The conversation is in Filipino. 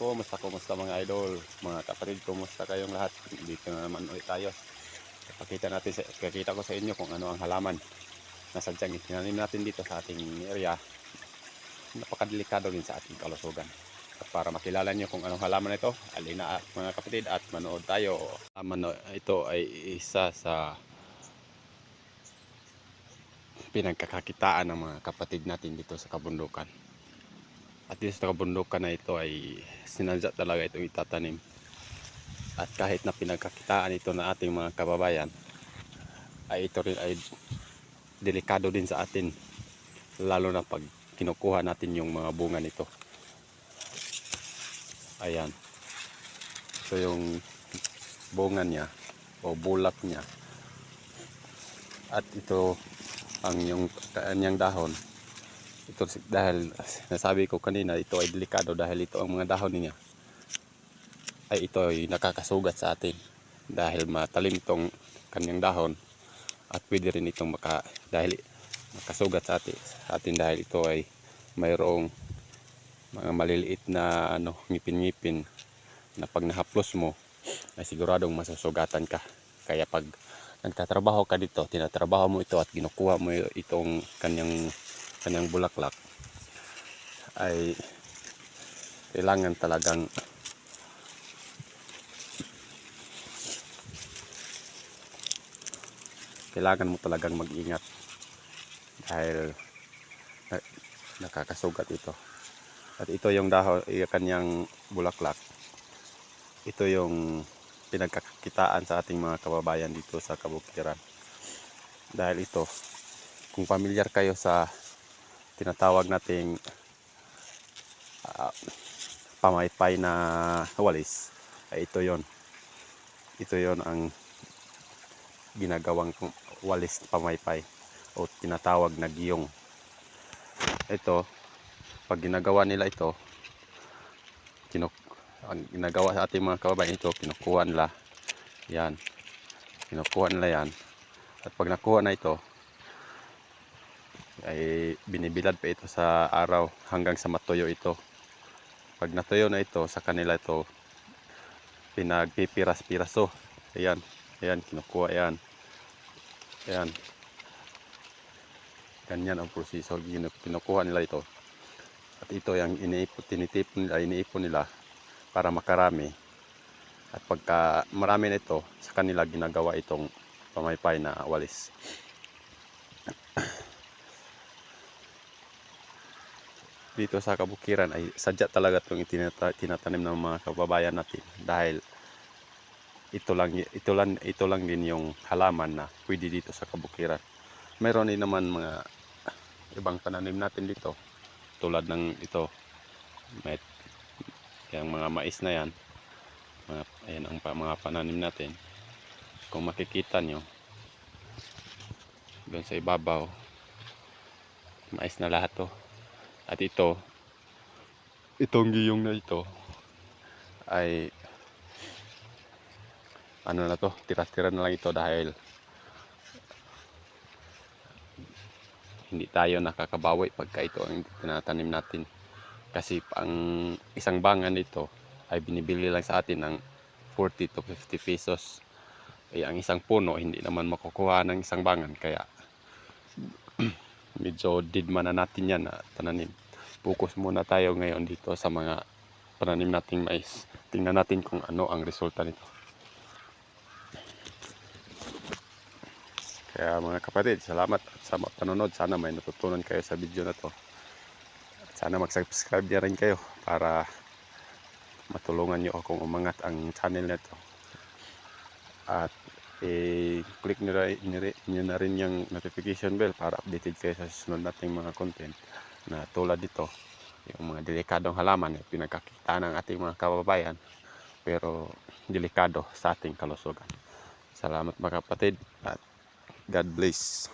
Kumusta mga idol, mga kapatid, kumusta kayong lahat? Dito na naman ulit tayo. Pakita ko sa inyo kung ano ang halaman na sadyang itinanim natin dito sa ating area. Napakadelikado din sa ating kalusugan. At para makilala nyo kung anong halaman ito, alina mga kapatid at manood tayo. Ito ay isa sa pinagkakakitaan ng mga kapatid natin dito sa kabundukan. At dito sa kabundukan na ito ay sinadya talaga itong itatanim. At kahit na pinagkakitaan ito ng ating mga kababayan, ay ito rin ay delikado din sa atin, lalo na pag kinukuha natin yung mga bunga nito. Ayan, ito yung bunga niya o bulak niya, at ito ang yung kanyang dahon. Ito dahil nasabi ko kanina, ito ay delikado dahil ito ang mga dahon niya ay ito ay nakakasugat sa atin dahil matalim tong kanyang dahon, at pwede rin itong makasugat sa atin dahil ito ay mayroong mga maliliit na ngipin-ngipin na pag nahaplos mo ay siguradong masusugatan ka. Kaya pag nagtatrabaho ka dito, tinatrabaho mo ito at ginukuha mo itong kanyang bulaklak, ay kailangan mo talagang mag-ingat dahil nakakasugat ito. At ito yung dahon, kanyang bulaklak. Ito yung pinagkakitaan sa ating mga kababayan dito sa kabukiran. Dahil ito, kung pamilyar kayo sa tinatawag nating pamaypay na walis, ay ito yon. Ito yon ang ginagawang walis pamaypay o tinatawag na giyong. Ito, pag ginagawa nila ito, ang ginagawa sa ating mga kababayan, ito kinukuha nila yan, at pag nakuha na ito ay binibilad pa ito sa araw hanggang sa matuyo ito. Pag natuyo na ito, sa kanila ito pinagpipiras-piraso. Ayan, kinukuha yan. Ayan, ganyan ang proseso, kinukuha nila ito. At ito yung iniipon nila para makarami. At pagka marami na ito, sa kanila ginagawa itong pamaypay na walis. Dito sa kabukiran ay sadya talaga itong tinatanim ng mga kababayan natin dahil ito lang din yung halaman na pwede dito sa kabukiran. Meron din naman mga ibang pananim natin dito tulad ng ito, yung mga mais na yan. Ayan ang mga pananim natin. Kung makikita nyo doon sa ibabaw, mais na lahat to. At itong giyong na ito ay tira-tira na lang ito dahil hindi tayo nakakabawi pagka ito ang tinatanim natin. Kasi ang isang bangan nito ay binibili lang sa atin ng 40 to 50 pesos. Ang isang puno hindi naman makukuha ng isang bangan, kaya medyo didman na natin yan na tananim. Focus muna tayo ngayon dito sa mga pananim nating mais. Tingnan natin kung ano ang resulta nito. Kaya mga kapatid, salamat sa panonood. Sana may natutunan kayo sa video na to. At sana mag-subscribe na rin kayo para matulungan nyo akong umangat ang channel na to. At click nyo na rin yung notification bell para updated kayo sa susunod nating mga content na tulad dito. Yung mga delikadong halaman na pinagkakita ng ating mga kababayan pero delikado sa ating kalusugan. Salamat mga kapatid at God bless.